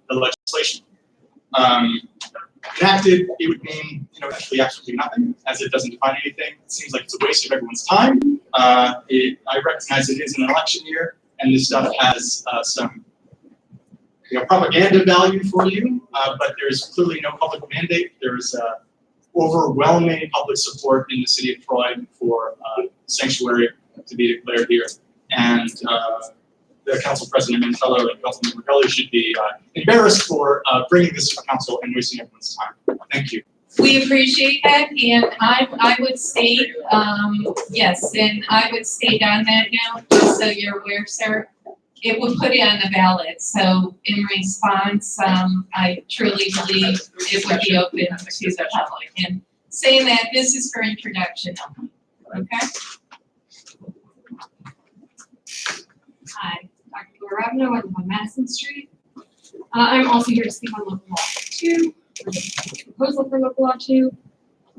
the legislation. Enacted, it would mean, actually absolutely nothing, as it doesn't define anything. It seems like it's a waste of everyone's time. I recognize it is an election year, and this stuff has some propaganda value for you, but there's clearly no public mandate. There's overwhelming public support in the city of Troy for sanctuary to be declared here. And the Council President Mantello and Councilman McCullough should be embarrassed for bringing this to council and wasting everyone's time. Thank you. We appreciate that, and I would state, yes, and I would state on that now, just so you're aware, sir, it would put it on the ballot. So in response, I truly believe it would be open to the public. And saying that, this is for introduction only, okay? Hi, Dr. Laura Ravenel, I live on Madison Street. I'm also here to speak on local law 2, or the proposal for local law 2.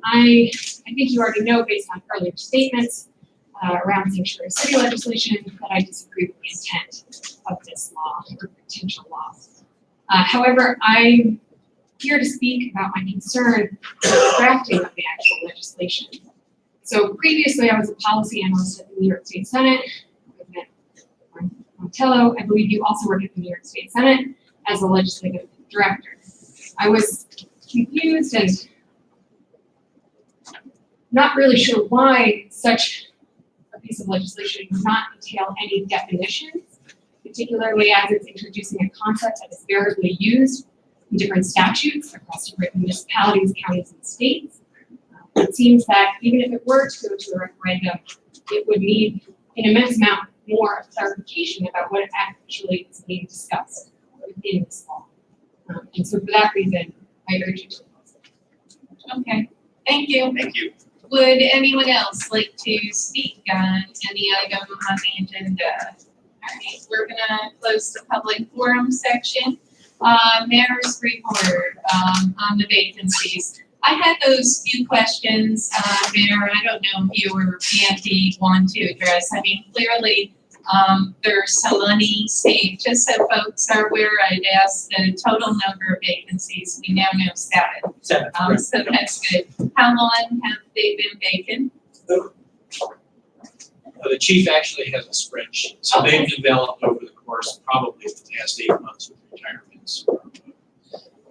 I think you already know, based on earlier statements around sanctuary city legislation, that I disagree with the intent of this law or potential law. However, I'm here to speak about my concern with the drafting of the actual legislation. So previously, I was a policy analyst at the New York State Senate. Mantello, I believe you also work at the New York State Senate as a legislative director. I was confused and not really sure why such a piece of legislation does not entail any definitions, particularly as it's introducing a concept that is variably used in different statutes across different municipalities, counties, and states. It seems that even if it were to go to a referendum, it would need an immense amount more clarification about what actually is being discussed within this law. And so for that reason, I urge you to oppose it. Okay, thank you. Thank you. Would anyone else like to speak on any item on the agenda? All right, we're gonna close the public forum section. Mayor's report on the vacancies. I had those few questions, Mayor. I don't know if you or Andy want to address. I mean, clearly, there's some money saved. Just so folks are aware, I'd asked the total number of vacancies. We now know 7. 7. So that's good. How long have they been vacant? The chief actually has a spreadsheet, so they've developed over the course probably of the past 8 months with retirements or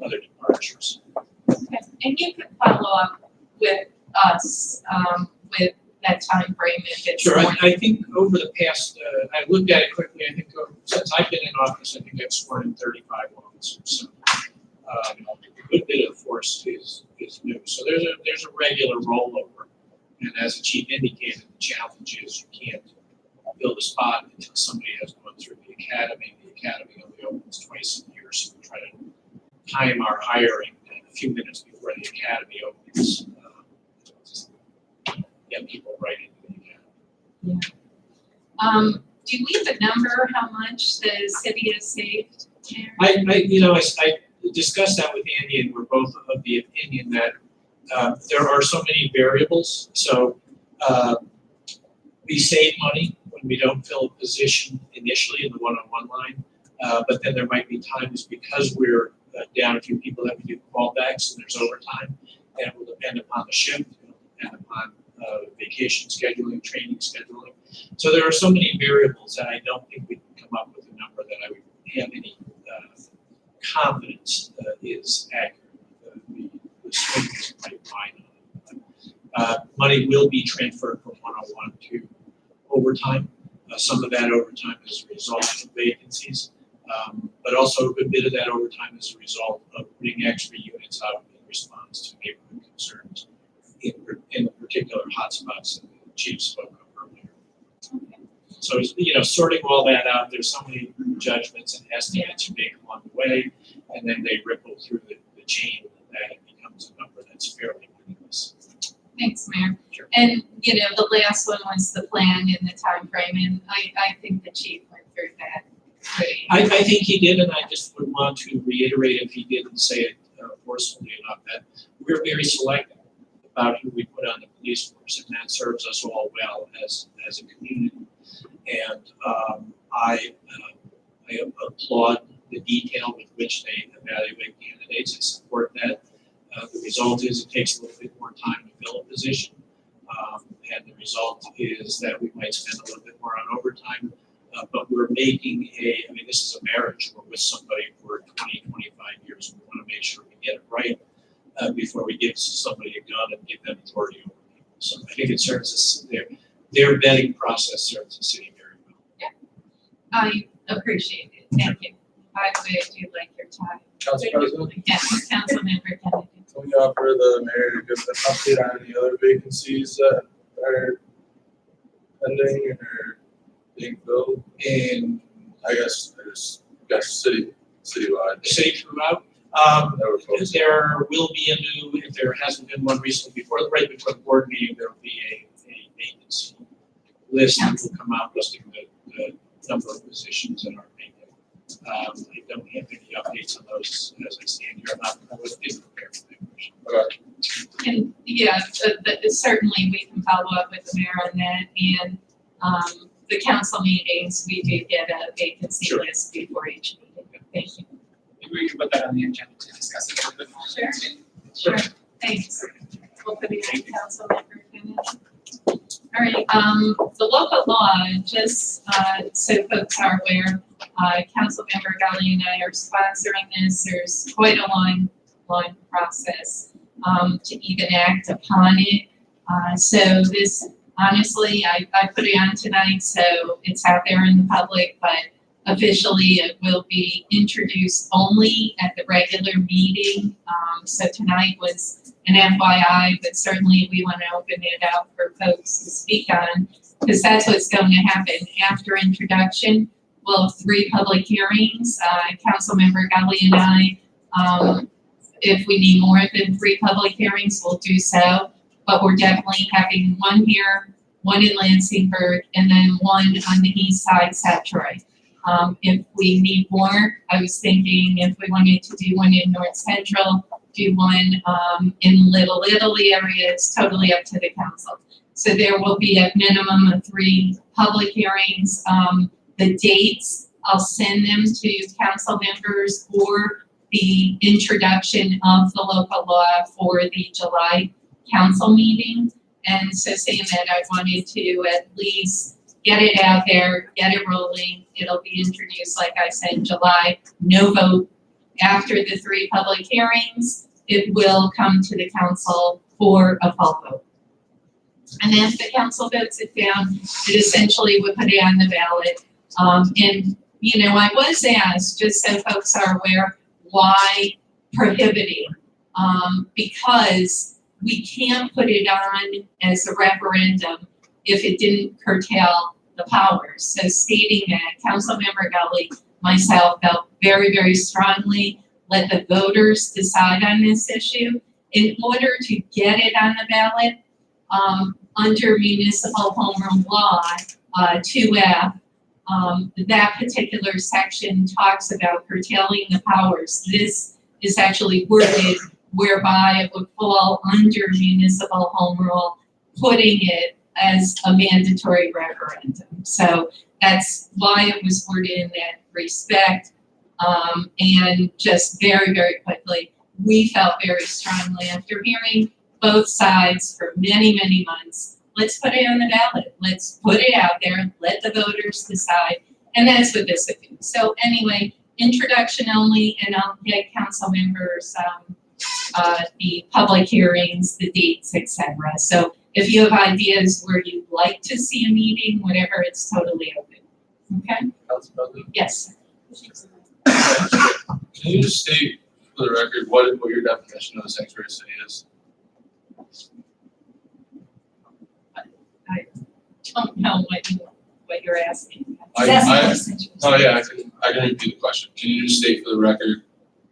other departures. Okay. And you could follow up with us with that time frame if it's Sure, more. I think over the past, I looked at it quickly, I think since I've been in office, I think I've sworn in 35 officers. So a good bit of the force is new. So there's a regular rollover. And as the chief indicated, the challenge is you can't fill the spot until somebody has gone through the academy. The academy only opens twice a year, so we try to time our hiring a few minutes before the academy opens. Get people right into the academy. Yeah. Do we have a number how much the city has saved? I discussed that with Andy, and we're both of the opinion that there are so many variables. So we save money when we don't fill a position initially in the one-on-one line, but then there might be times because we're down a few people that we do callbacks and there's overtime, and it will depend upon the shift, it will depend upon vacation scheduling, training scheduling. So there are so many variables that I don't think we can come up with a number that I would have any confidence is accurate. The swing is quite wide. Money will be transferred from one-on-one to overtime. Some of that overtime is a result of vacancies, but also a good bit of that overtime is a result of putting extra units out in response to neighborhood concerns in the particular hotspots that the chief spoke of earlier. So, sorting all that out, there's so many judgments and estimates you make along the way, and then they ripple through the chain that it becomes a number that's fairly meaningless. Thanks, Mayor. Sure. And, the last one was the plan and the time frame, and I think the chief went through that. I think he did, and I just would want to reiterate, if he didn't say it forcefully enough, that we're very selective about who we put on the police force, and that serves us all well as a community. And I applaud the detail with which they evaluate candidates. I support that. The result is it takes a little bit more time to fill a position. And the result is that we might spend a little bit more on overtime. But we're making this is a marriage. We're with somebody for 20, 25 years. We want to make sure we get it right before we give somebody a gun and give them authority over people. So I think it serves us, their vetting process serves the city very well. I appreciate it. Thank you. By the way, I do like your tie. Council President, Yes, Councilmember Kennedy. can we offer the mayor to give an update on any other vacancies that are pending or being filled? And I guess citywide. city throughout, That were posted. there will be a new, if there hasn't been one recently right before the board meeting, there will be a vacancy list that will come out listing the number of positions that are vacant. I don't have any updates on those as I stand here. I didn't prepare for that question. Okay. And yeah, certainly we can follow up with the mayor on that. And the council meetings, we do get a vacancy Sure. list before each meeting. Thank you. Maybe we can put that on the agenda to discuss it a little bit more. Sure. Thanks. We'll put it in Councilmember Kennedy. All right, the local law, just so folks are aware, Councilmember Gully and I are sponsoring this. There's quite a long process to even act upon it. So this, honestly, I put it on tonight, so it's out there in the public, but officially it will be introduced only at the regular meeting. So tonight was an FYI, but certainly we want to open it up for folks to speak on, because that's what's going to happen after introduction. We'll have 3 public hearings. Councilmember Gully and I, if we need more than 3 public hearings, we'll do so. But we're definitely having one here, one in Lansingburg, and then one on the east side, South Troy. If we need more, I was thinking if we wanted to do one in North Central, do one in Little Italy area, it's totally up to the council. So there will be a minimum of 3 public hearings. The dates, I'll send them to council members for the introduction of the local law for the July council meeting. And so saying that, I wanted to at least get it out there, get it rolling. It'll be introduced, like I said, in July. No vote. After the 3 public hearings, it will come to the council for a full vote. And then if the council votes it down, it essentially would put it on the ballot. And, you know, I was asked, just so folks are aware, why prohibiting? Because we can't put it on as a referendum if it didn't curtail the powers. So stating that, Councilmember Gully, myself felt very, very strongly, let the voters decide on this issue. In order to get it on the ballot, under municipal home rule law, 2F, that particular section talks about curtailing the powers. This is actually worded whereby it would fall under municipal home rule, putting it as a mandatory referendum. So that's why it was worded in that respect. And just very, very quickly, we felt very strongly after hearing both sides for many, many months, let's put it on the ballot. Let's put it out there, let the voters decide. And that's what this would do. So anyway, introduction only, and I'll get council members the public hearings, the dates, etc. So if you have ideas where you'd like to see a meeting, whatever, it's totally open. Okay? Council President, Yes. can you just state for the record what your definition of a sanctuary city is? I don't know what you're asking. I can repeat the question. Can you just state for the record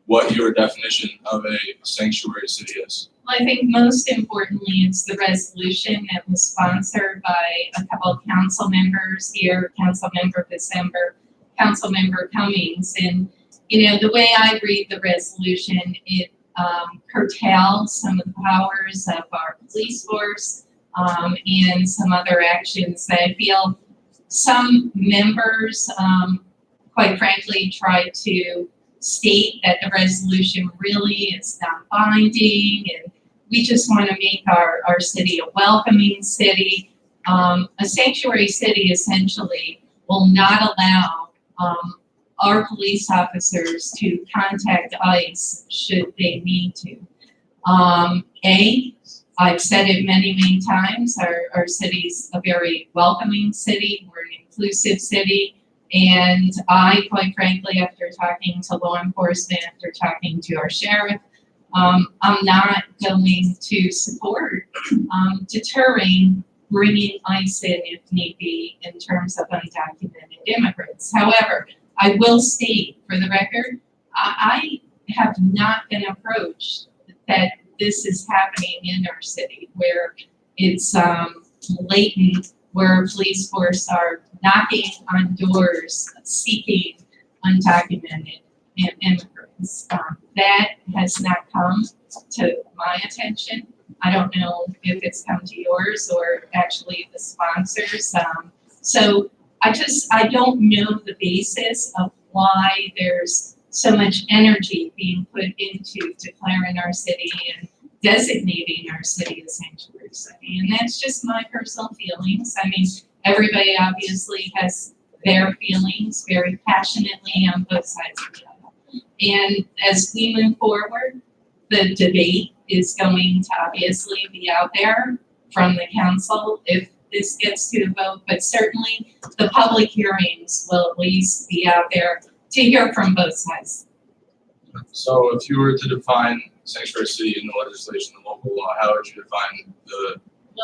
what your definition of a sanctuary city is? Well, I think most importantly, it's the resolution that was sponsored by a couple of council members here, Councilmember December, Councilmember Cummings. And, you know, the way I read the resolution, it curtails some of the powers of our police force and some other actions that I feel some members quite frankly, tried to state that the resolution really is not binding, and we just want to make our city a welcoming city. A sanctuary city essentially will not allow our police officers to contact ICE should they need to. I've said it many times, our city's a very welcoming city, we're an inclusive city, and I, quite frankly, after talking to law enforcement, after talking to our sheriff, I'm not going to support deterring bringing ICE in if need be in terms of undocumented immigrants. However, I will state for the record, I have not been approached that this is happening in our city where it's blatant, where police force are knocking on doors seeking undocumented immigrants. That has not come to my attention. I don't know if it's come to yours or actually the sponsors. So I don't know the basis of why there's so much energy being put into declaring our city and designating our city a sanctuary city. And that's just my personal feelings. I mean, everybody obviously has their feelings very passionately on both sides of the aisle. And as we move forward, the debate is going to obviously be out there from the council if this gets to a vote, but certainly the public hearings will at least be out there to hear from both sides. So if you were to define sanctuary city in the legislation, the local law, how would you define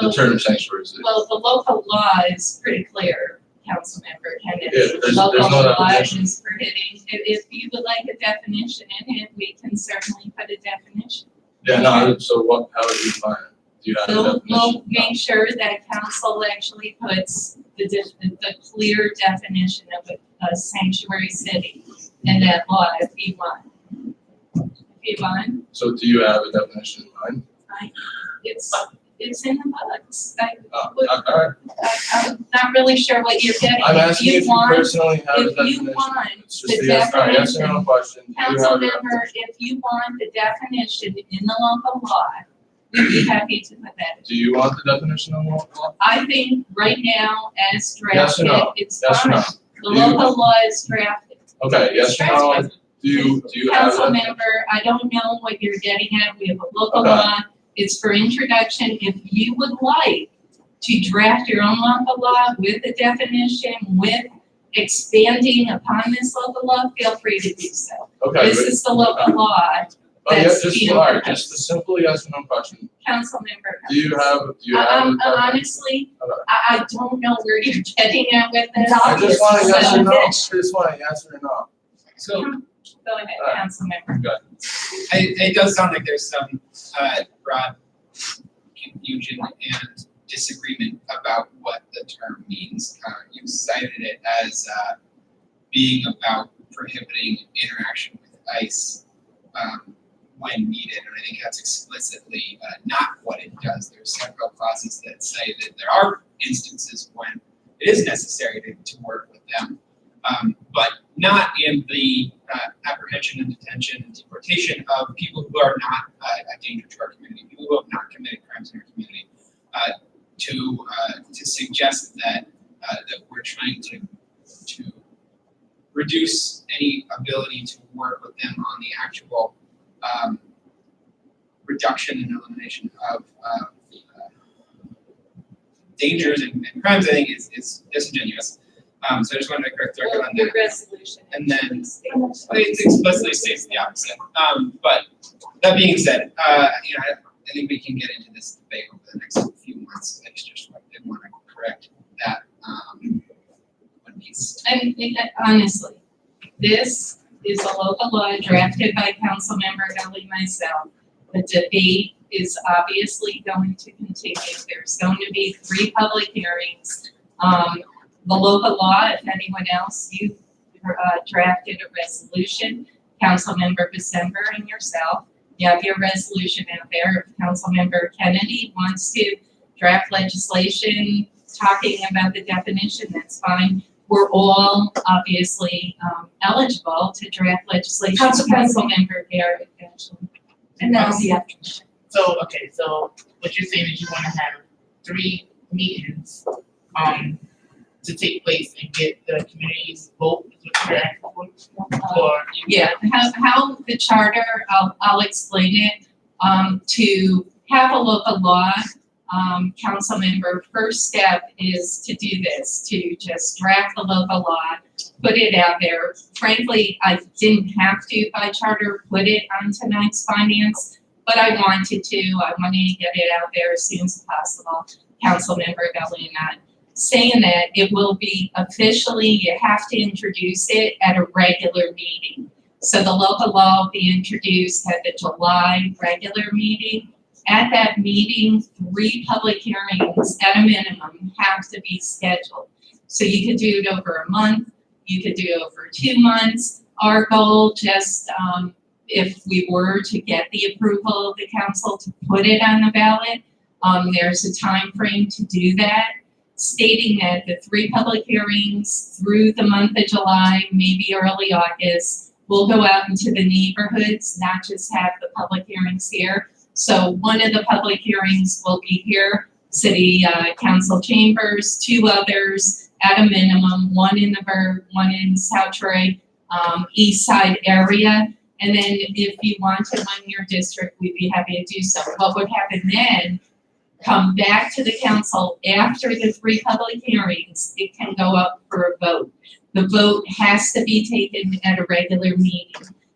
the term sanctuary city? Well, the local law is pretty clear, Councilmember Kennedy. Yeah, there's no Local law definition. is prohibiting, if you would like a definition in it, we can certainly put a definition. Yeah, no, so how would you define it? Do you have a We'll definition? make sure that council actually puts the clear definition of a sanctuary city in that law if you want. If you want, So do you have a definition in mind? it's in the books. All right. I'm not really sure what you're getting. I'm asking if you want, personally have a if you definition. want It's just the a yes or no definition, question. Do you have a Council member, definition? if you want the definition in the local law, we'd be happy to put that in. Do you want the definition in the local law? I think right now, as Yes or drafted, no? it's Yes or fine. no? The Do you- local law is drafted. Okay, yes or no? Do you have Council a? member, I don't know what you're getting at. We have a local Okay. law. It's for introduction. If you would like to draft your own local law with a definition, with expanding upon this local law, feel free to do so. Okay, This is the local law. but yeah, that's just, being all right, proposed. just a simple yes or no question. Council member. Do you have a definition? Honestly, Okay. I don't know where you're getting at with this. I just want a yes or no. I So, just want a yes or no. So Go ahead, Alright. council member. it does sound like there's some broad confusion and disagreement about what the term means. You cited it as being about prohibiting interaction with ICE when needed, and I think that's explicitly not what it does. There's several clauses that say that there are instances when it is necessary to work with them, but not in the apprehension and detention and deportation of people who are not a danger to our community, people who have not committed crimes in our community. To suggest that we're trying to reduce any ability to work with them on the actual reduction and elimination of dangers and crimes, I think is disingenuous. So I just wanted to correct the record on The that. resolution. And then it explicitly states the opposite. But that being said, I think we can get into this debate over the next few months. I just did want to correct that one piece. And honestly, this is a local law drafted by Councilmember Gully myself. The debate is obviously going to continue. There's going to be 3 public hearings. The local law, if anyone else, you drafted a resolution, Councilmember December and yourself. You have your resolution out there. If Councilmember Kennedy wants to draft legislation talking about the definition, that's fine. we're all obviously eligible to draft legislation. Council President. Councilmember Garrett, actually. And then I'll be after. So, okay, so what you're saying is you wanna have 3 meetings, to take place and get the community's vote, is what you're asking for? Or you- Yeah, how the charter, I'll explain it, to have a local law, council member, first step is to do this, to just draft the local law, put it out there. Frankly, I didn't have to by charter put it on tonight's finance, but I wanted to, I wanted to get it out there as soon as possible. Councilmember Galina, saying that it will be officially, you have to introduce it at a regular meeting. So the local law will be introduced at the July regular meeting. At that meeting, 3 public hearings at a minimum have to be scheduled. So you could do it over a month, you could do it over 2 months. Our goal, just if we were to get the approval of the council to put it on the ballot, there's a time frame to do that, stating that the 3 public hearings through the month of July, maybe early August, will go out into the neighborhoods, not just have the public hearings here. So one of the public hearings will be here, City Council chambers, 2 others at a minimum, one in the Burgh, one in South Troy, East Side area. And then if you wanted one in your district, we'd be happy to do so. What would happen then, come back to the council after the 3 public hearings, it can go up for a vote. The vote has to be taken at a regular meeting.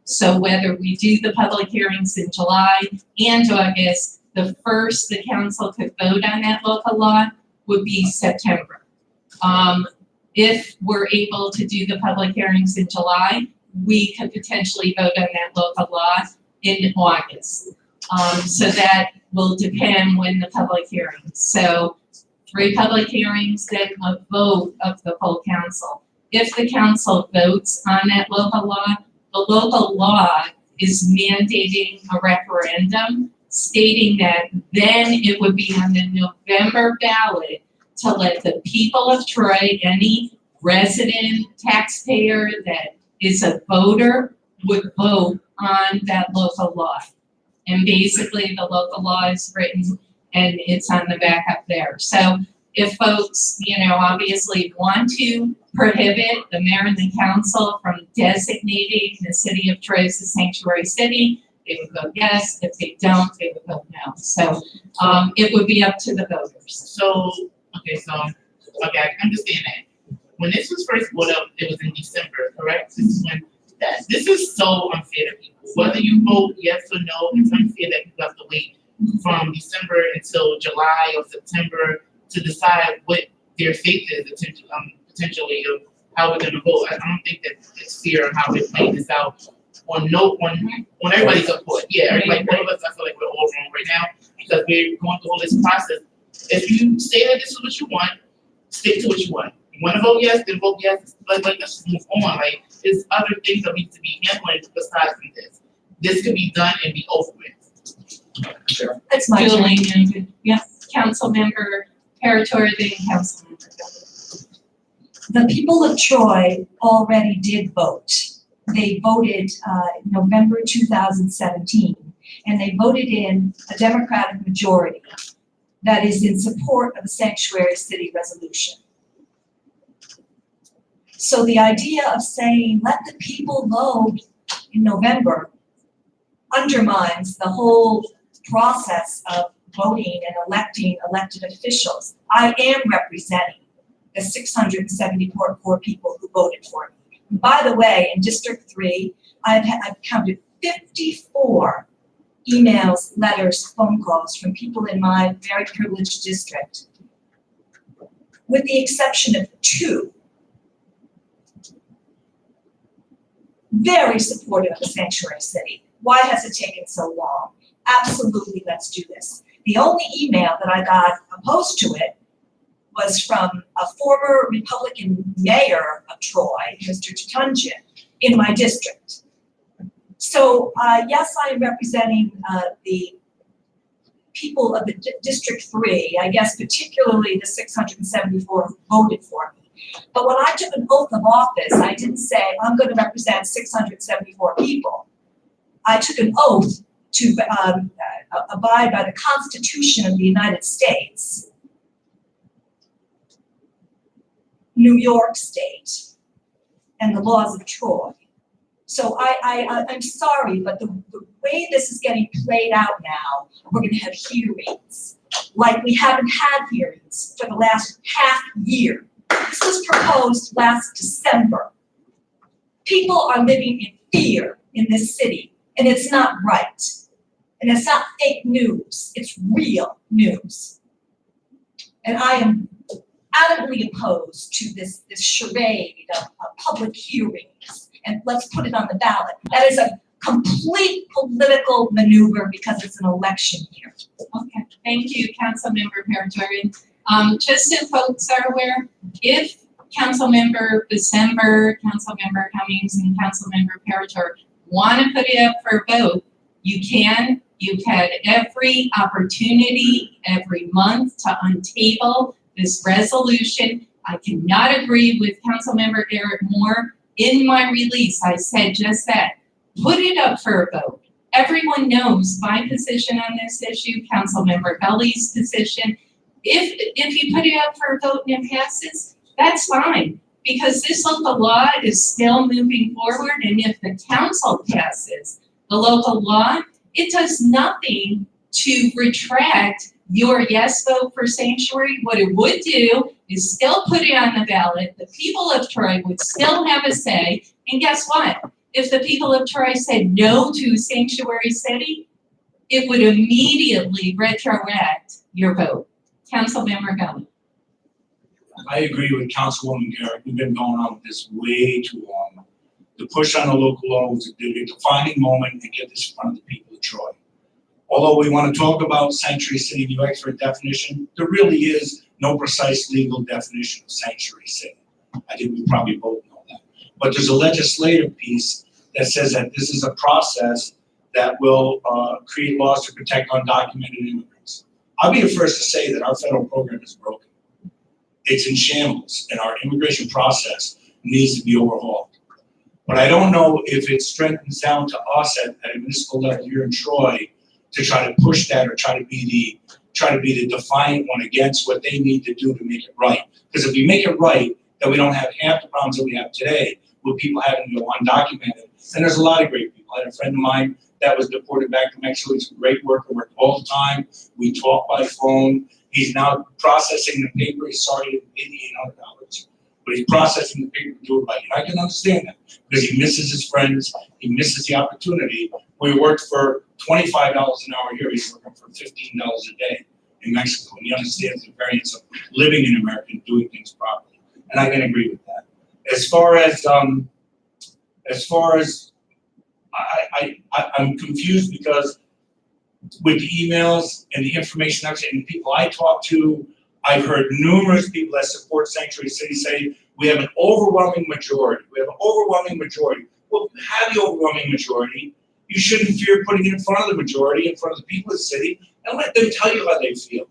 So whether we do the public hearings in July and August, the first the council could vote on that local law would be September. If we're able to do the public hearings in July, we could potentially vote on that local law in August. So that will depend when the public hearings. So 3 public hearings, then a vote of the full council. If the council votes on that local law, the local law is mandating a referendum stating that then it would be on the November ballot to let the people of Troy, any resident taxpayer that is a voter, would vote on that local law. And basically the local law is written and it's on the back up there. So if folks, obviously want to prohibit the mayor and the council from designating the city of Troy as a sanctuary city, they would vote yes. If they don't, they would vote no. So it would be up to the voters. So, okay, I understand that. When this was first brought up, it was in December, correct? This is so unfair to people. Whether you vote yes or no, it's unfair that you have to wait from December until July or September to decide what their faith is potentially of how we're gonna vote. I don't think that it's fair how we're playing this out on everybody's support. Yeah, everybody, all of us, I feel like we're all wrong right now because we're going through all this process. If you say that this is what you want, stick to what you want. You wanna vote yes, then vote yes. Like let's just move on. Like there's other things that need to be handled besides from this. This could be done and be over with. Sure. It's my turn. Julie, yes, Councilmember Parator, then Councilmember Gilbert. The people of Troy already did vote. They voted November 2017, and they voted in a Democratic majority that is in support of the sanctuary city resolution. So the idea of saying, let the people vote in November undermines the whole process of voting and electing elected officials. I am representing the 674 people who voted for me. And by the way, in District 3, I've counted 54 emails, letters, phone calls from people in my very privileged district, with the exception of 2. Very supportive of the sanctuary city. Why has it taken so long? Absolutely, let's do this. The only email that I got opposed to it was from a former Republican mayor of Troy, Mr. Tutunjian, in my district. So yes, I am representing the people of the District 3, I guess particularly the 674 who voted for me. But when I took an oath of office, I didn't say, I'm gonna represent 674 people. I took an oath to abide by the Constitution of the United States, New York State, and the laws of Troy. So I'm sorry, but the way this is getting played out now, we're gonna have hearings. Like we haven't had hearings for the last half year. This was proposed last December. People are living in fear in this city, and it's not right. And it's not fake news, it's real news. And I am adamantly opposed to this charade of public hearings, and let's put it on the ballot. That is a complete political maneuver because it's an election year. Okay, thank you, Councilmember Peritorin. Just so folks are aware, if Councilmember December, Councilmember Cummings, and Councilmember Peritorin want to put it up for a vote, you can. You've had every opportunity every month to untable this resolution. I cannot agree with Councilmember Garrett Moore. In my release, I said just that. Put it up for a vote. Everyone knows my position on this issue, Councilmember Kelly's position. If you put it up for a vote and it passes, that's fine, because this local law is still moving forward, and if the council passes the local law, it does nothing to retract your yes vote for sanctuary. What it would do is still put it on the ballot. The people of Troy would still have a say, and guess what? If the people of Troy said no to sanctuary city, it would immediately retroact your vote. Councilmember Gully. I agree with Councilwoman Garrett. We've been going on with this way too long. The push on the local law was a defining moment to get this in front of the people of Troy. Although we want to talk about sanctuary city new expert definition, there really is no precise legal definition of sanctuary city. I think we probably both know that. But there's a legislative piece that says that this is a process that will create laws to protect undocumented immigrants. I'll be the first to say that our federal program is broken. It's in shambles, and our immigration process needs to be overhauled. But I don't know if it strengthens down to us at a municipal level here in Troy to try to push that or try to be the defiant one against what they need to do to make it right. Because if we make it right, then we don't have half the problems that we have today with people having to go undocumented. And there's a lot of great people. I had a friend of mine that was deported back to Mexico. He's a great worker, worked all the time. We talk by phone. He's now processing the paper. He's sorry to pay the $800, but he's processing the paper to do it right. And I can understand that because he misses his friends. He misses the opportunity. We worked for $25 an hour here. He's working for $15 a day in Mexico. And he understands the variance of living in America and doing things properly. And I can agree with that. As far as I'm confused because with the emails and the information and the people I talk to, I've heard numerous people that support Sanctuary City say we have an overwhelming majority. We have an overwhelming majority. Well, if you have the overwhelming majority, you shouldn't fear putting it in front of the majority, in front of the people of the city, and let them tell you how they feel.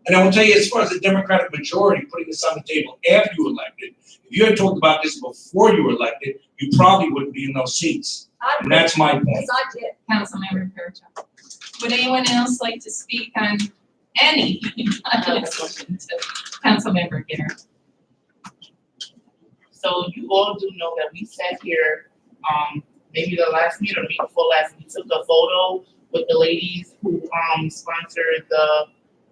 And I will tell you, as far as the Democratic majority putting this on the table after you were elected, if you had talked about this before you were elected, you probably wouldn't be in those seats. And that's my point. Yes, I did. Councilmember Peritorin. Would anyone else like to speak on any resolution to Councilmember Garrett? So you all do know that we sat here, maybe the last meeting or the meeting before last, we took a photo with the ladies who sponsored the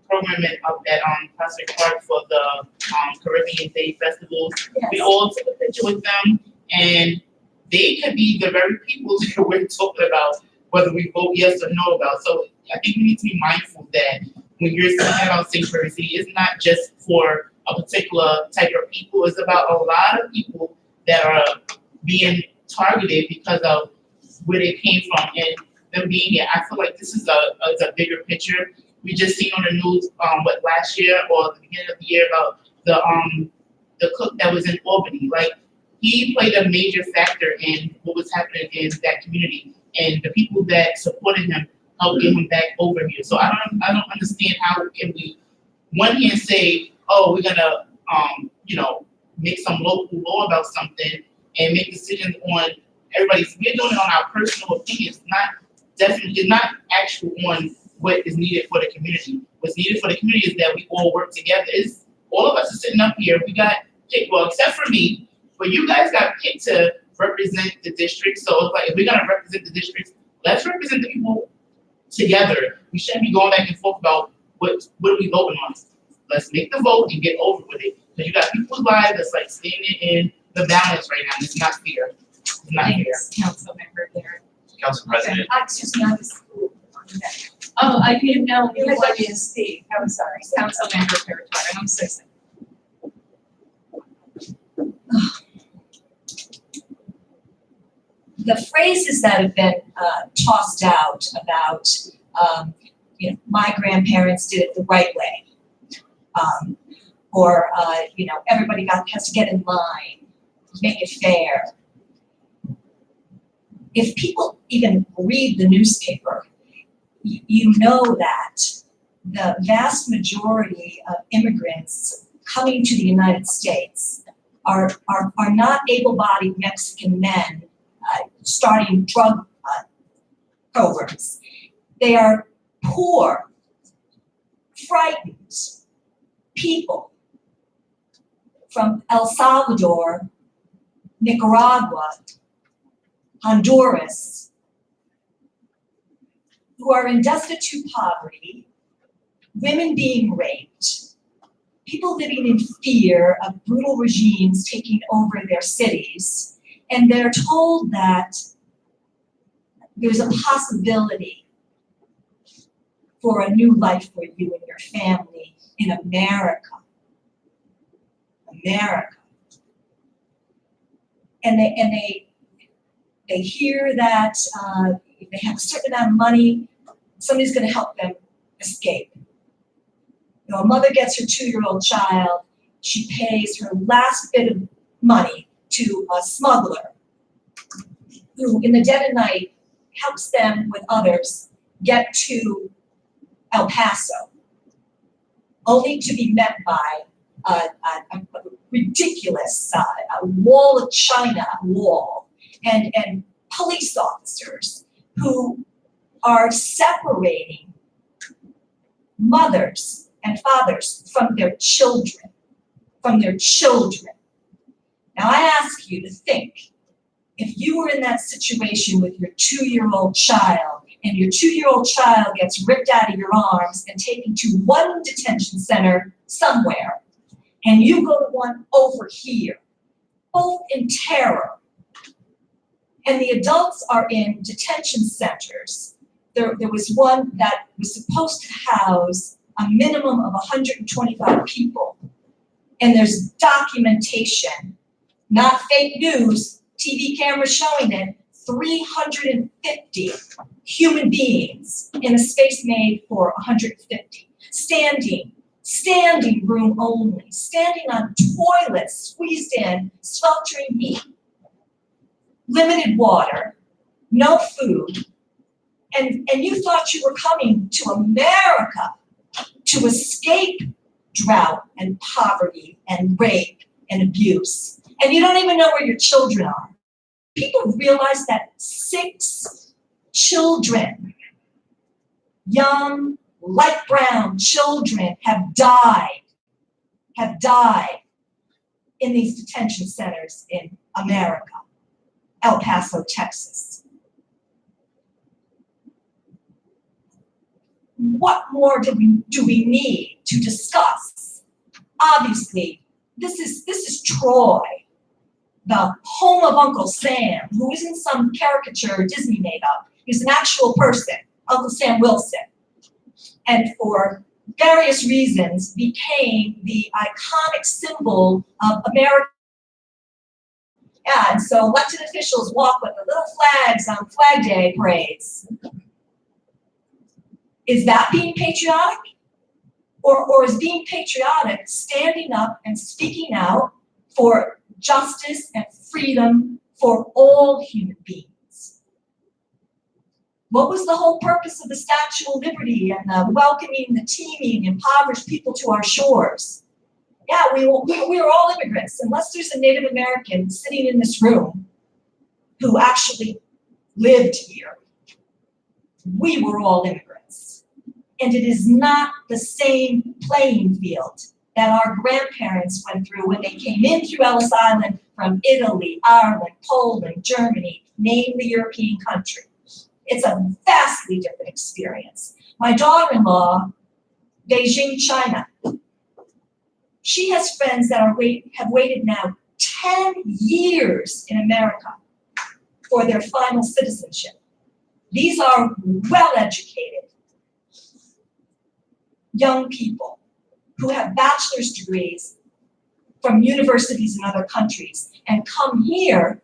program up at Prospect Park for the Caribbean Day Festival. Yes. We all took a picture with them, and they could be the very people that we're talking about, whether we vote yes or no about. So I think we need to be mindful that when you're saying about sanctuary city, it's not just for a particular type of people. It's about a lot of people that are being targeted because of where they came from and them being here. I feel like this is a bigger picture. We just seen on the news last year or the beginning of the year about the cook that was in Albany. Like, he played a major factor in what was happening in that community, and the people that supported him helped get him back over here. So I don't understand how can we one hand say, oh, we're gonna make some local law about something and make decisions on everybody's, we're doing it on our personal opinions, it's not actual on what is needed for the community. What's needed for the community is that we all work together. It's, all of us are sitting up here, we got picked, well, except for me, but you guys got picked to represent the district, so it's like, if we're gonna represent the districts, let's represent the people together. We shouldn't be going back and forth about what are we voting on. Let's make the vote and get over with it. Because you got people's lives that's like standing in the balance right now. And it's not fair. It's not fair. Thanks, Councilmember Garrett. Council President, Excuse me, I was. Oh, I didn't know You who had was to speak, I'm sorry. Councilmember Territory. I'm so sorry. The phrases that have been tossed out about, my grandparents did it the right way. Or, everybody has to get in line, make it fair. If people even read the newspaper, you know that the vast majority of immigrants coming to the United States are not able-bodied Mexican men starting drug programs. They are poor, frightened people from El Salvador, Nicaragua, Honduras, who are in destitute poverty, women being raped, people living in fear of brutal regimes taking over their cities, and they're told that there's a possibility for a new life for you and your family in America. America. And they hear that if they have a certain amount of money, somebody's gonna help them escape. A mother gets her 2-year-old child, she pays her last bit of money to a smuggler who in the dead of night helps them with others get to El Paso, only to be met by a ridiculous wall of China wall and police officers who are separating mothers and fathers from their children, Now I ask you to think, if you were in that situation with your 2-year-old child and your 2-year-old child gets ripped out of your arms and taken to one detention center somewhere, and you go to one over here, both in terror, and the adults are in detention centers. There was one that was supposed to house a minimum of 125 people, and there's documentation, not fake news, TV cameras showing it, 350 human beings in a space made for 150, standing room only, standing on toilets, squeezed in, sweltering heat, limited water, no food, and you thought you were coming to America to escape drought and poverty and rape and abuse, and you don't even know where your children are. People realize that 6 children, young, light brown children have died in these detention centers in America, El Paso, Texas. What more do we need to discuss? Obviously, this is Troy, the home of Uncle Sam, who isn't some caricature Disney made up. He's an actual person, Uncle Sam Wilson. And for various reasons became the iconic symbol of America. Yeah, and so elected officials walk with the little flags on Flag Day parades. Is that being patriotic? Or is being patriotic standing up and speaking out for justice and freedom for all human beings? What was the whole purpose of the Statue of Liberty and welcoming the teeming, impoverished people to our shores? Yeah, we are all immigrants, unless there's a Native American sitting in this room who actually lived here. We were all immigrants. And it is not the same playing field that our grandparents went through when they came in through Ellis Island from Italy, Ireland, Poland, Germany, name the European country. It's a vastly different experience. My daughter-in-law, Beijing, China, she has friends that have waited now 10 years in America for their final citizenship. These are well-educated young people who have bachelor's degrees from universities in other countries and come here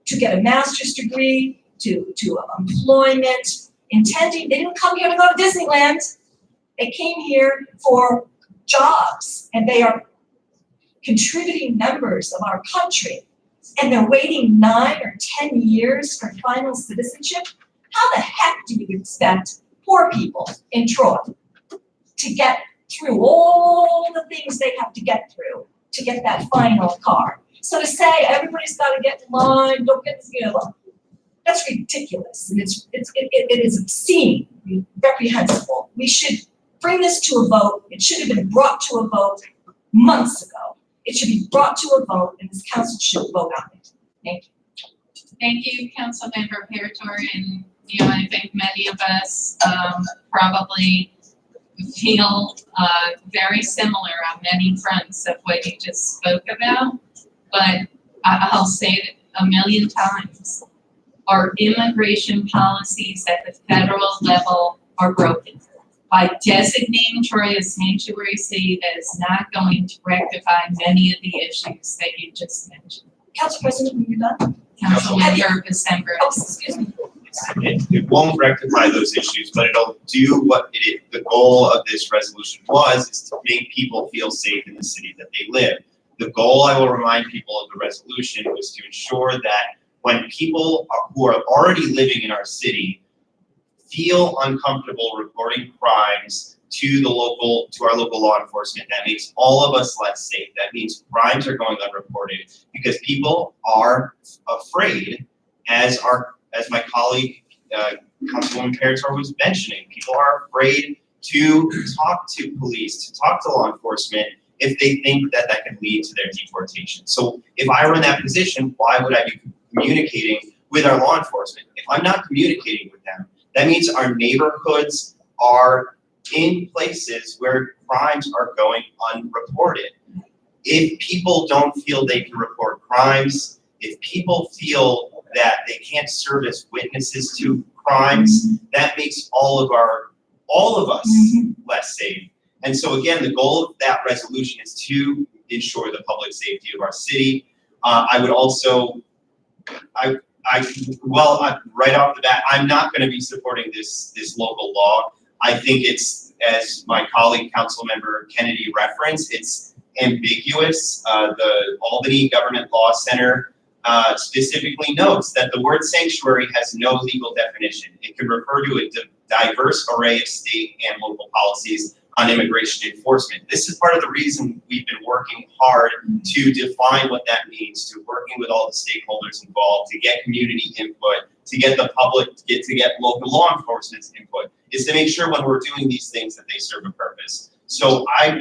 to get a master's degree, to employment, they didn't come here to go to Disneyland. They came here for jobs, and they are contributing members of our country, and they're waiting 9 or 10 years for final citizenship. How the heck do you expect poor people in Troy to get through all the things they have to get through to get that final card? So to say everybody's got to get in line, don't get, that's ridiculous, and it is obscene, reprehensible. We should bring this to a vote. It should have been brought to a vote months ago. It should be brought to a vote, and this council should vote on it. Thank you. Thank you, Councilmember Parator, and I think many of us probably feel very similar on many fronts of what you just spoke about. But I'll say it a million times: our immigration policies at the federal level are broken. By designating Troy a sanctuary city, that is not going to rectify many of the issues that you just mentioned. Council President, when you're done. Councilmember December. Oh, excuse me. It won't rectify those issues, but it'll do what the goal of this resolution is to make people feel safe in the city that they live. The goal, I will remind people of the resolution, was to ensure that when people who are already living in our city feel uncomfortable reporting crimes to our local law enforcement, that makes all of us less safe. That means crimes are going unreported because people are afraid, as my colleague, Councilwoman Parator was mentioning, people are afraid to talk to police, to talk to law enforcement, if they think that could lead to their deportation. So if I were in that position, why would I be communicating with our law enforcement? If I'm not communicating with them, that means our neighborhoods are in places where crimes are going unreported. If people don't feel they can report crimes, if people feel that they can't serve as witnesses to crimes, that makes all of us less safe. And so again, the goal of that resolution is to ensure the public safety of our city. I would also, right off the bat, I'm not going to be supporting this local law. I think it's, as my colleague Councilmember Kennedy referenced, it's ambiguous. The Albany Government Law Center specifically notes that the word sanctuary has no legal definition. It can refer to a diverse array of state and local policies on immigration enforcement. This is part of the reason we've been working hard to define what that means, to working with all the stakeholders involved, to get community input, to get the public, to get local law enforcement's input, is to make sure when we're doing these things that they serve a purpose. So I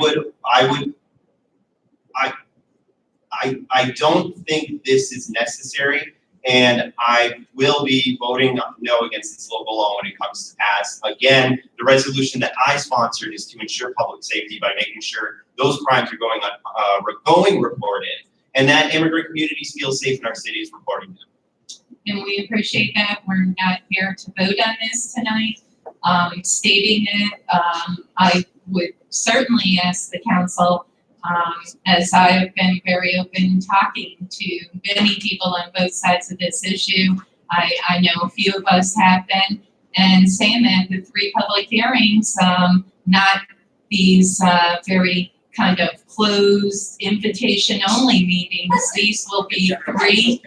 don't think this is necessary, and I will be voting no against this local law when it comes to pass. Again, the resolution that I sponsored is to ensure public safety by making sure those crimes are going reported, and that immigrant communities feel safe in our cities reporting them. And we appreciate that. We're not here to vote on this tonight. Stating it, I would certainly ask the council, as I have been very open talking to many people on both sides of this issue. I know a few of us have been, and saying that the 3 public hearings, not these very kind of closed invitation only meetings, these will be 3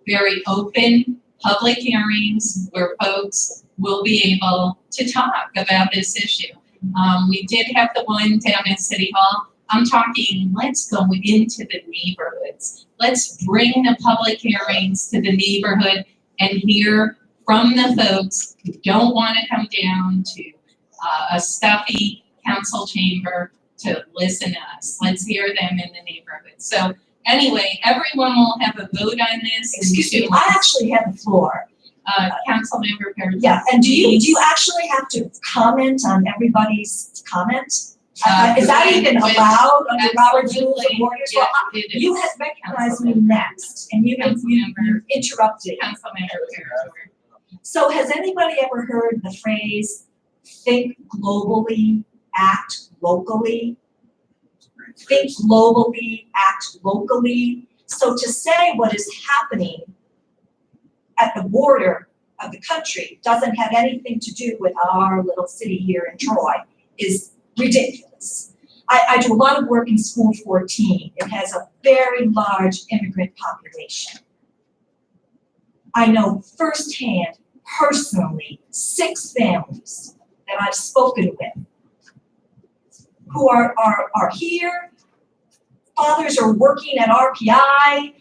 very open public hearings where folks will be able to talk about this issue. We did have the one down at City Hall. I'm talking, let's go into the neighborhoods. Let's bring the public hearings to the neighborhood and hear from the folks who don't want to come down to a stuffy council chamber to listen to us. Let's hear them in the neighborhood. So anyway, everyone will have a vote on this. in Excuse me, 2 I months. actually have the floor. Councilmember Perry. Yeah, and do you actually have to comment on everybody's comment? Is that even allowed under Robert's Rules of Orders? Well, you had recognized me next, and you interrupted. Councilmember Perry. So has anybody ever heard the phrase, think globally, act locally? Think globally, act locally. So to say what is happening at the border of the country doesn't have anything to do with our little city here in Troy is ridiculous. I do a lot of work in School 14. It has a very large immigrant population. I know firsthand, personally, 6 families that I've spoken with who are here. Fathers are working at RPI,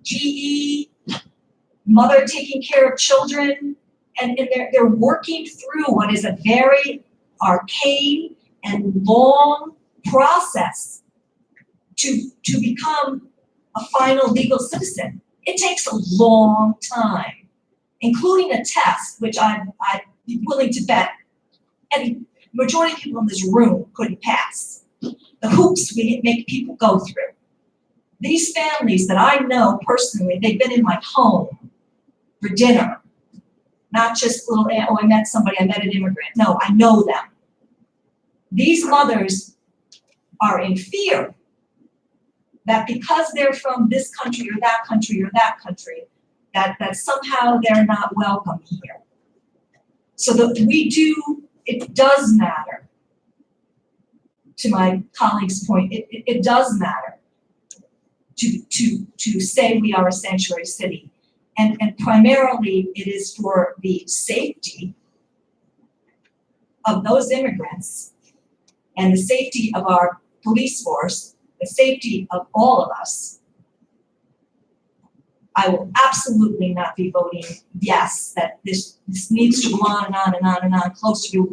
GE, mother taking care of children, and they're working through what is a very arcane and long process to become a final legal citizen. It takes a long time, including a test, which I'd be willing to bet any majority of people in this room couldn't pass. The hoops we make people go through. These families that I know personally, they've been in my home for dinner. Not just little, oh, I met somebody, I met an immigrant. No, I know them. These mothers are in fear that because they're from this country or that country or that country, that somehow they're not welcome here. So that it does matter. To my colleague's point, it does matter to say we are a sanctuary city. And primarily it is for the safety of those immigrants and the safety of our police force, the safety of all of us. I will absolutely not be voting yes, that this needs to go on and on and on and on, closer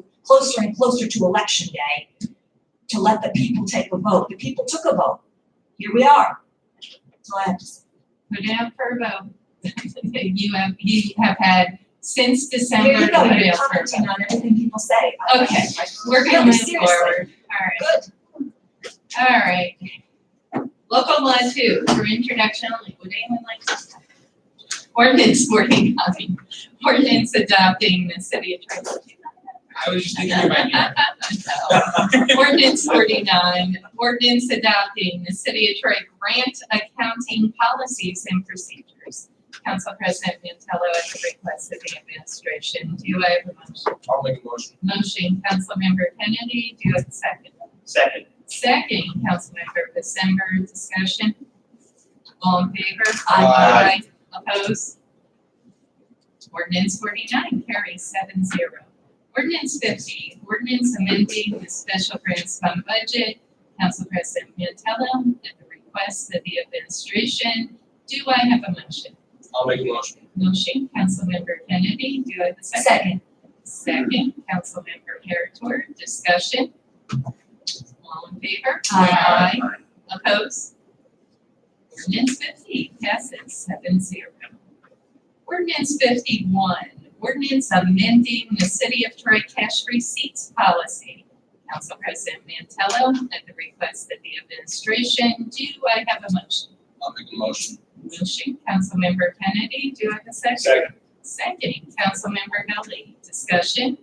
and closer to election day, to let the people take a vote. The people took a vote. Here we are. That's all I have to say. Put it up for a vote. You have had since December. Here you go, to put it you're up for a commenting vote. on everything people say. Okay, we're gonna Really, move seriously. forward. All right. Local law 2 for introduction only. Would anyone like to? Ordinance 49. Ordinance adopting the city of Troy. I was just thinking about you. No. Ordinance 49, ordinance adopting the city of Troy grant accounting policies and procedures. Council President Mantello at the request of the administration. Do I have a motion? I'll make a motion. Motion, Councilmember Kennedy. Do I have a second? Second. Second, Councilmember December. Discussion. All in favor? Aye. Opposed? Ordinance 49 carries 7-0. Ordinance 50, ordinance amending the special grants fund budget. Council President Mantello at the request of the administration. Do I have a motion? I'll make a motion. Motion, Councilmember Kennedy. Do I have a second? Second. Second, Councilmember Parator. Discussion. All in favor? Aye. Opposed? Ordinance 50 passes 7-0. Ordinance 51, ordinance amending the city of Troy cash receipts policy. Council President Mantello at the request of the administration. Do I have a motion? I'll make a motion. Motion, Councilmember Kennedy. Do I have a second? Second. Second, Councilmember Gully. Discussion.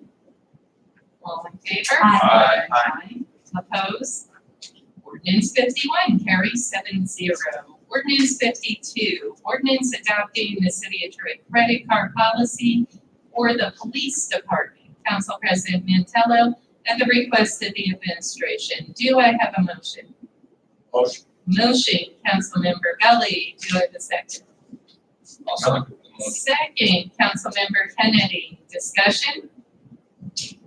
All in favor? Aye. Aye. Opposed? Ordinance 51 carries 7-0. Ordinance 52, ordinance adopting the city of Troy credit card policy for the police department. Council President Mantello at the request of the administration. Do I have a motion? Motion. Motion, Councilmember Gully. Do I have a second? I'll second the motion. Second, Councilmember Kennedy. Discussion?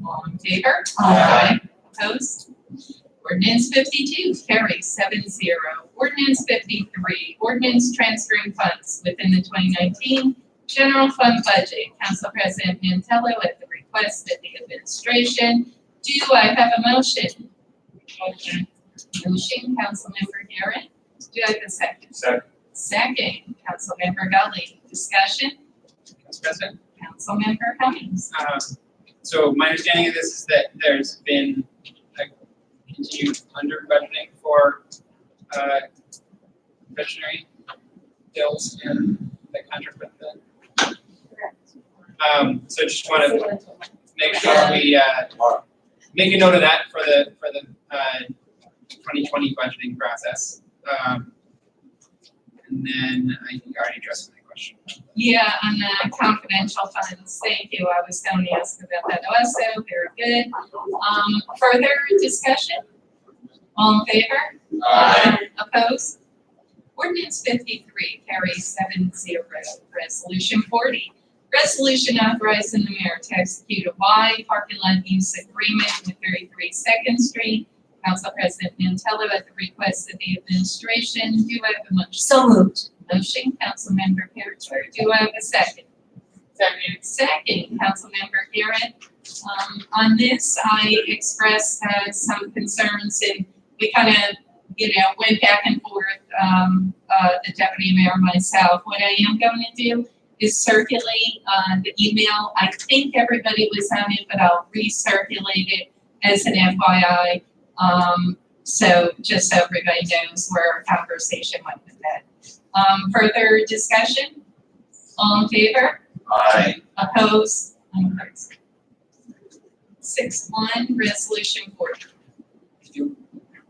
All in favor? Aye. Opposed? Ordinance 52 carries 7-0. Ordinance 53, ordinance transferring funds within the 2019 general fund budget. Council President Mantello at the request of the administration. Do I have a motion? Motion. Motion, Councilmember Garrett. Do I have a second? Second. Second, Councilmember Gully. Discussion? Council President. Councilmember Cummings. So my understanding of this is that there's been a continued under budgeting for veterinary bills and the contract with the. So just want to make sure we make a note of that for the 2020 budgeting process. And then I think I already addressed my question. Yeah, on the confidential funds, thank you, I was going to ask about that also, very good. Further discussion? All in favor? Opposed? Ordinance 53 carries 7-0. Resolution 40, resolution authorizing the mayor to execute a wide parking lot use agreement with 33 Second Street. Council President Mantello at the request of the administration. Do I have a motion? So moved. Motion, Councilmember Perrottet. Do I have a second? Second. Second, Councilmember Garrett. On this, I expressed some concerns and we kind of, went back and forth, the deputy mayor and myself. What I am going to do is circulate the email. I think everybody was on it, but I'll recirculate it as an FYI. So just so everybody knows where our conversation went with that. Further discussion? All in favor? Aye. Opposed? Opposed. 6-1, resolution 40.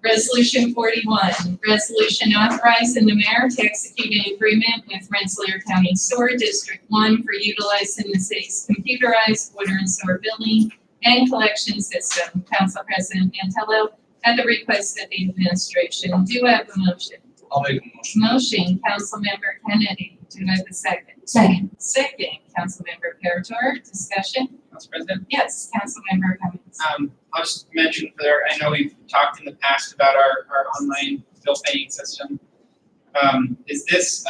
Resolution 41, resolution authorizing the mayor to execute an agreement with Rensselaer County Sewer District 1 for utilizing the city's computerized water and sewer billing and collection system. Council President Mantello at the request of the administration. Do I have a motion? I'll make a motion. Motion, Councilmember Kennedy. Do I have a second? Second. Second, Councilmember Perrottet. Discussion? Council President. Yes, Councilmember Cummings. I'll just mention for I know we've talked in the past about our online bill paying system. Is this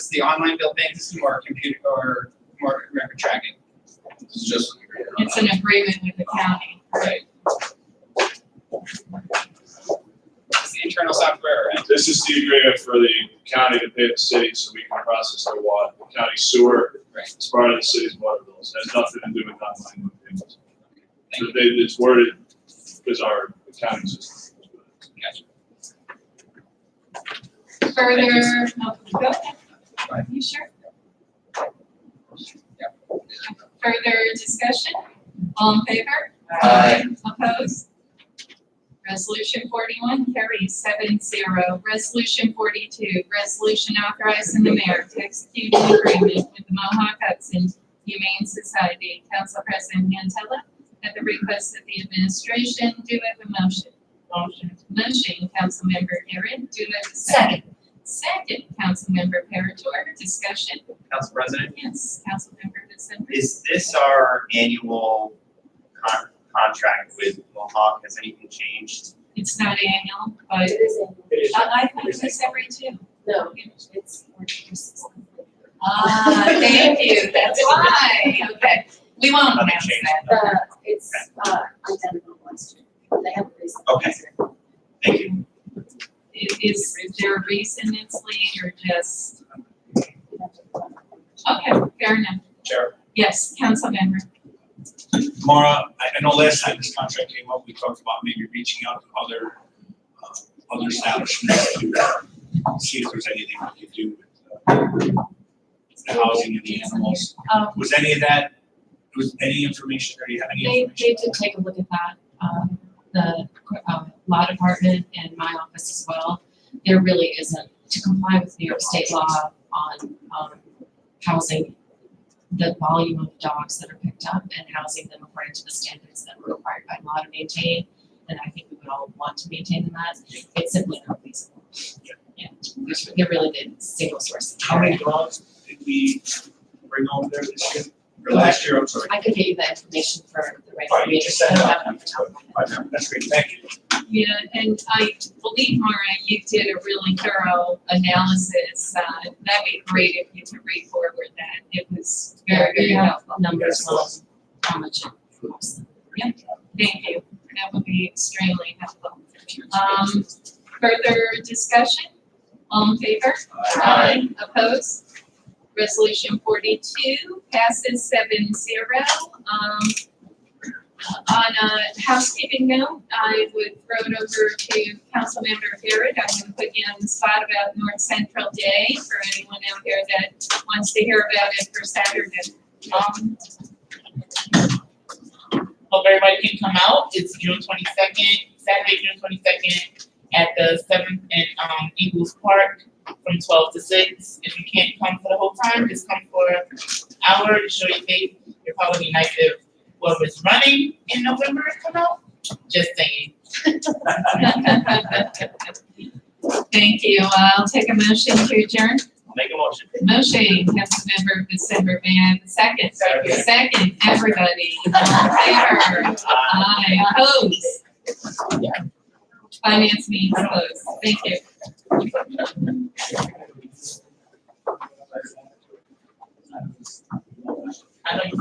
the online bill paying system or computer or more record tracking? It's just. It's an agreement with the county. Right. It's the internal software, right? This is the agreement for the county to pay the city so we can process their water. The county sewer Right. is part of the city's water bills. It has nothing to do with online payments. So it's worded as our accounting system. Gotcha. Further, no, go ahead. You sure? Further discussion? All in favor? Aye. Opposed? Resolution 41 carries 7-0. Resolution 42, resolution authorizing the mayor to execute an agreement with the Mohawk Hudson Humane Society. Council President Mantello, at the request of the administration, do I have a motion? Motion. Motion, Councilmember Garrett. Do I have a second? Second, Councilmember Perrottet. Discussion? Council President, Yes, Councilmember DeSenza. is this our annual contract with Mohawk? Has anything changed? It's not annual, but I thought it was every two. No, it's more just. Thank you, that's why, okay. We won't Nothing announce changed. that. It's, identical last year. They have a reason. Okay. Thank you. Is there a reason it's late or just? Okay, fair enough. Chair. Yes, Councilmember. Mara, I know last time this contract came up, we talked about maybe reaching out to other establishments to see if there's anything we could do with the housing and the animals. Was any of that, was any information, or do you have any They information? did take a look at that, the law department and my office as well. There really isn't, to comply with New York state law on housing the volume of dogs that are picked up and housing them according to the standards that we're required by law to maintain, and I think we would all want to maintain that. It's simply not feasible. Yeah, they really did single source. How many dogs did we bring over there this year? or last year, I'm sorry. I could get you the information for the right Fine, you meeting. just send it I out. don't have it off the top of my head. Fine, that's great, thank you. Yeah, and I believe, Mara, you did a really thorough analysis. That'd be great if you could re-forward that. It was very, very Yeah. helpful. Numbers of how much it costs. Thank you. That would be extremely helpful. Further discussion? All in favor? Aye. Opposed? Resolution 42 passes 7-0. On a housekeeping note, I would throw it over to Councilmember Garrett. I'm gonna put you on the spot about North Central Day for anyone out there that wants to hear about it for Saturday. Hope everybody can come out. It's June 22nd, Saturday, June 22nd, at the 7th and Eagles Park from 12 to 6. If you can't come for the whole time, just come for an hour to show your face. It'd probably be nice if whoever's running in November come out. Just saying. Thank you. I'll take a motion to adjourn. Make a motion. Motion, Councilmember December, may I have a second? Second. Second, everybody. All in favor? Aye. Opposed? Finance means opposed. Thank you.